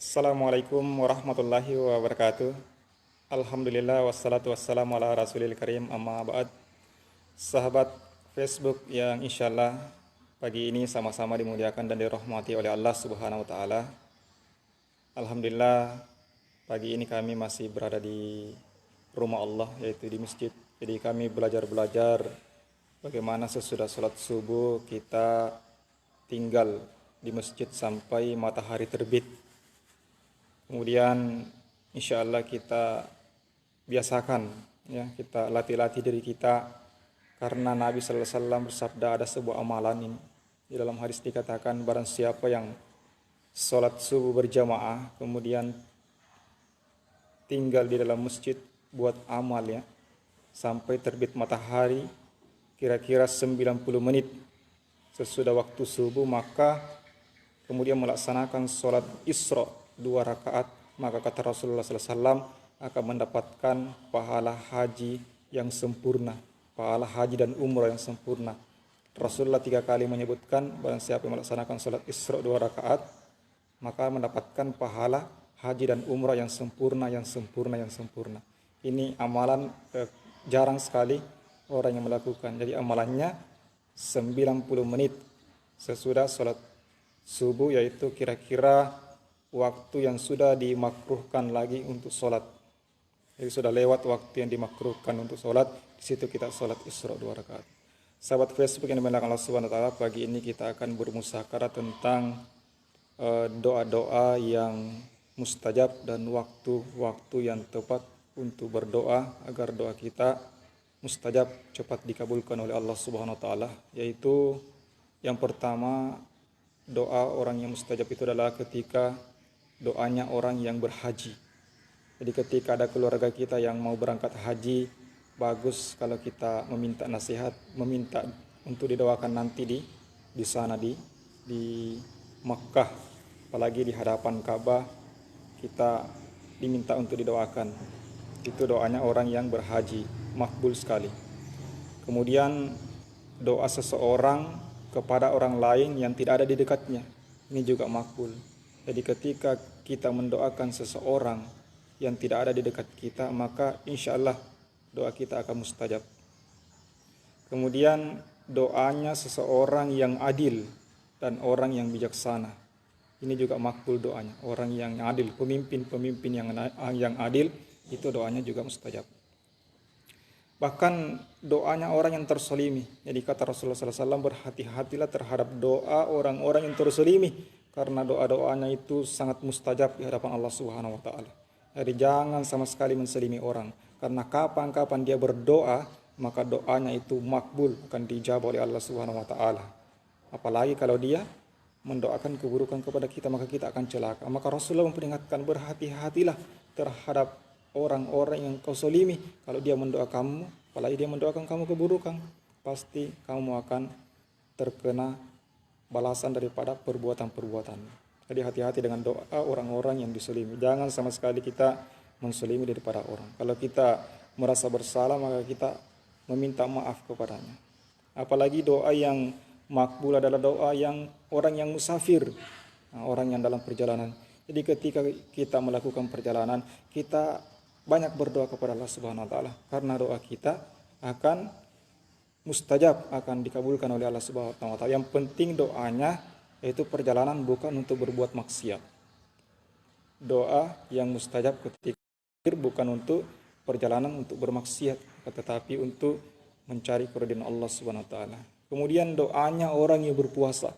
Assalamualaikum warahmatullahi wabarakatuh. Alhamdulillah wassalatu wassalamu ala rasulil karim amma ba'd. Sahabat Facebook yang insyaallah pagi ini sama-sama dimuliakan dan dirahmati oleh Allah Subhanahu wa taala. Alhamdulillah pagi ini kami masih berada di rumah Allah, yaitu di masjid. Jadi kami belajar bagaimana sesudah sholat subuh kita tinggal di masjid sampai matahari terbit. Kemudian insya Allah kita biasakan, ya, kita latih-latih diri kita, karena Nabi Sallallahu Alaihi Wasallam bersabda ada sebuah amalan ini. Di dalam hadis dikatakan barang siapa yang sholat subuh berjamaah kemudian tinggal di dalam masjid buat amal, ya, sampai terbit matahari kira-kira 90 menit sesudah waktu subuh, maka kemudian melaksanakan sholat Isra 2 rakaat, maka kata Rasulullah SAW akan mendapatkan pahala haji yang sempurna, pahala haji dan umrah yang sempurna. Rasulullah 3 kali menyebutkan barang siapa yang melaksanakan sholat Isra 2 rakaat maka mendapatkan pahala haji dan umrah yang sempurna, yang sempurna, yang sempurna. Ini amalan jarang sekali orang yang melakukan. Jadi amalannya 90 menit sesudah sholat subuh, yaitu kira-kira waktu yang sudah dimakruhkan lagi untuk sholat. Jadi sudah lewat waktu yang dimakruhkan untuk sholat, di situ kita sholat Isra 2 rakaat. Sahabat Facebook yang dimuliakan Allah Subhanahu wa taala, pagi ini kita akan bermusyawarah tentang doa-doa yang mustajab dan waktu-waktu yang tepat untuk berdoa agar doa kita mustajab, cepat dikabulkan oleh Allah Subhanahu wa taala. Yaitu yang pertama, doa orang yang mustajab itu adalah ketika doanya orang yang berhaji. Jadi ketika ada keluarga kita yang mau berangkat haji, bagus kalau kita meminta nasihat, meminta untuk didoakan nanti di sana di Makkah, apalagi di hadapan Ka'bah, kita diminta untuk didoakan. Itu doanya orang yang berhaji, makbul sekali. Kemudian doa seseorang kepada orang lain yang tidak ada di dekatnya, ini juga makbul. Jadi ketika kita mendoakan seseorang yang tidak ada di dekat kita, maka insya Allah doa kita akan mustajab. Kemudian doanya seseorang yang adil dan orang yang bijaksana, ini juga makbul doanya. Orang yang adil, pemimpin yang adil, itu doanya juga mustajab. Bahkan doanya orang yang tersolimi. Jadi kata Rasulullah SAW, berhati-hatilah terhadap doa orang-orang yang tersolimi, karena doa-doanya itu sangat mustajab di hadapan Allah Subhanahu wa taala. Jadi jangan sama sekali menselimi orang, karena kapan-kapan dia berdoa, maka doanya itu makbul, akan dijawab oleh Allah Subhanahu wa taala. Apalagi kalau dia mendoakan keburukan kepada kita, maka kita akan celaka. Maka Rasulullah memperingatkan, berhati-hatilah terhadap orang-orang yang kau solimi. Kalau dia mendoakanmu, apalagi dia mendoakan kamu keburukan, pasti kamu akan terkena balasan daripada perbuatan-perbuatan. Jadi hati-hati dengan doa orang-orang yang disolimi. Jangan sama sekali kita mensolimi daripada orang. Kalau kita merasa bersalah, maka kita meminta maaf kepadanya. Apalagi doa yang makbul adalah doa yang orang yang musafir, orang yang dalam perjalanan. Jadi ketika kita melakukan perjalanan, kita banyak berdoa kepada Allah Subhanahu wa taala, karena doa kita akan mustajab, akan dikabulkan oleh Allah Subhanahu wa taala. Yang penting doanya yaitu perjalanan bukan untuk berbuat maksiat. Doa yang mustajab ketika bukan untuk perjalanan untuk bermaksiat, tetapi untuk mencari keridhaan Allah Subhanahu wa taala. Kemudian doanya orang yang berpuasa,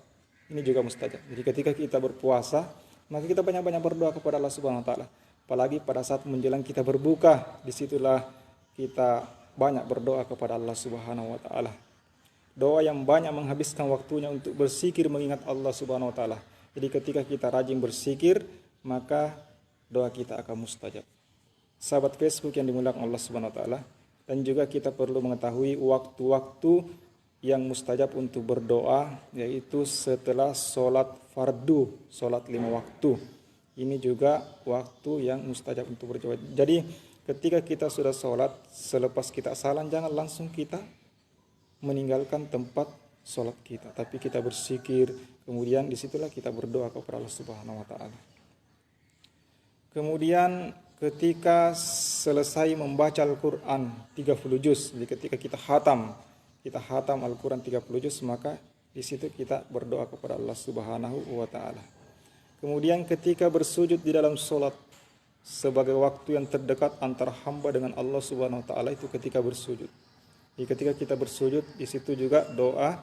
ini juga mustajab. Jadi ketika kita berpuasa, maka kita banyak-banyak berdoa kepada Allah Subhanahu wa taala. Apalagi pada saat menjelang kita berbuka, disitulah kita banyak berdoa kepada Allah Subhanahu wa taala. Doa yang banyak menghabiskan waktunya untuk berzikir mengingat Allah Subhanahu wa taala. Jadi ketika kita rajin berzikir, maka doa kita akan mustajab. Sahabat Facebook yang dimuliakan Allah Subhanahu wa taala, dan juga kita perlu mengetahui waktu-waktu yang mustajab untuk berdoa, yaitu setelah sholat fardu, sholat 5 waktu. Ini juga waktu yang mustajab untuk berdoa. Jadi ketika kita sudah sholat, selepas kita salam, jangan langsung kita meninggalkan tempat sholat kita, tapi kita berzikir, kemudian disitulah kita berdoa kepada Allah Subhanahu wa taala. Kemudian ketika selesai membaca Al-Quran 30 juz, jadi ketika kita hatam Al-Quran 30 juz, maka di situ kita berdoa kepada Allah Subhanahu wa taala. Kemudian ketika bersujud di dalam solat, sebagai waktu yang terdekat antara hamba dengan Allah Subhanahu wa taala itu ketika bersujud. Jadi ketika kita bersujud, di situ juga doa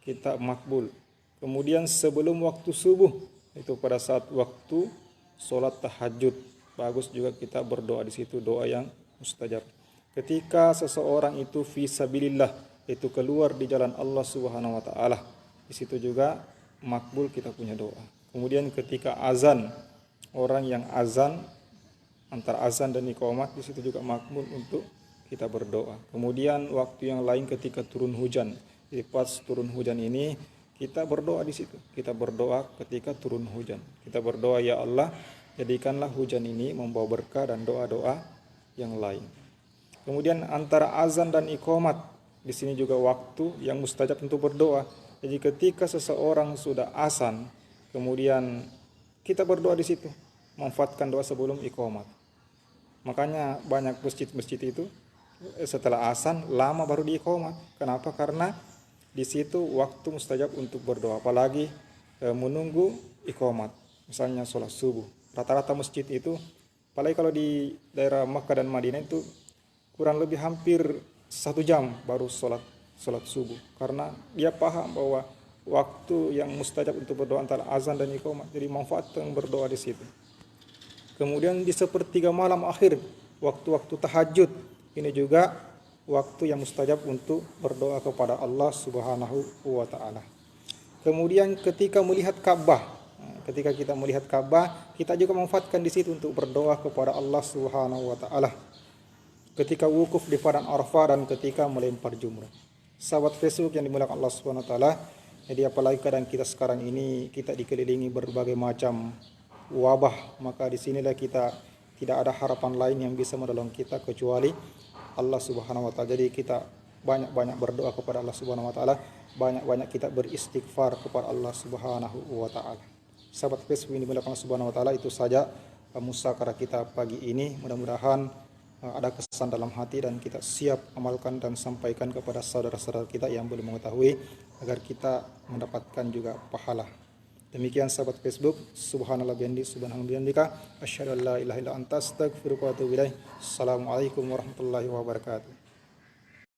kita makbul. Kemudian sebelum waktu subuh, itu pada saat waktu solat tahajud, bagus juga kita berdoa di situ, doa yang mustajab. Ketika seseorang itu fi sabilillah, itu keluar di jalan Allah Subhanahu wa taala, di situ juga makbul kita punya doa. Kemudian ketika azan, orang yang azan antara azan dan iqamat, di situ juga makbul untuk kita berdoa. Kemudian waktu yang lain ketika turun hujan, jadi pas turun hujan ini kita berdoa di situ. Kita berdoa ketika turun hujan. Kita berdoa, ya Allah, jadikanlah hujan ini membawa berkah, dan doa-doa yang lain. Kemudian antara azan dan iqamat, di sini juga waktu yang mustajab untuk berdoa. Jadi ketika seseorang sudah azan, kemudian kita berdoa di situ, manfaatkan doa sebelum iqamat. Makanya banyak masjid-masjid itu setelah azan lama baru diiqamat. Kenapa? Karena di situ waktu mustajab untuk berdoa, apalagi menunggu iqamat. Misalnya sholat subuh, rata-rata masjid itu, apalagi kalau di daerah Makkah dan Madinah itu kurang lebih hampir 1 jam baru sholat subuh, karena dia paham bahwa waktu yang mustajab untuk berdoa antara azan dan iqamat. Jadi manfaatkan berdoa di situ. Kemudian di sepertiga malam akhir, waktu-waktu tahajud, ini juga waktu yang mustajab untuk berdoa kepada Allah Subhanahu wa taala. Kemudian ketika melihat Ka'bah, ketika kita melihat Ka'bah, kita juga memanfaatkan di situ untuk berdoa kepada Allah Subhanahu wa taala. Ketika wukuf di padang Arafah dan ketika melempar jumrah. Sahabat Facebook yang dimuliakan Allah Subhanahu wa taala, jadi apalagi keadaan kita sekarang ini, kita dikelilingi berbagai macam wabah, maka di sinilah kita tidak ada harapan lain yang bisa menolong kita kecuali Allah Subhanahu wa taala. Jadi kita banyak-banyak berdoa kepada Allah Subhanahu wa taala, banyak-banyak kita beristighfar kepada Allah Subhanahu wa taala. Sahabat Facebook ini dimuliakan Allah Subhanahu wa taala, itu saja musakarah kita pagi ini. Mudah-mudahan ada kesan dalam hati dan kita siap amalkan dan sampaikan kepada saudara-saudara kita yang belum mengetahui, agar kita mendapatkan juga pahala. Demikian sahabat Facebook, subhanallah bihamdi, subhanallah bihamdika, asyhadu an la ilaha illa anta, astaghfiruka wa atubu ilaik. Assalamualaikum warahmatullahi wabarakatuh.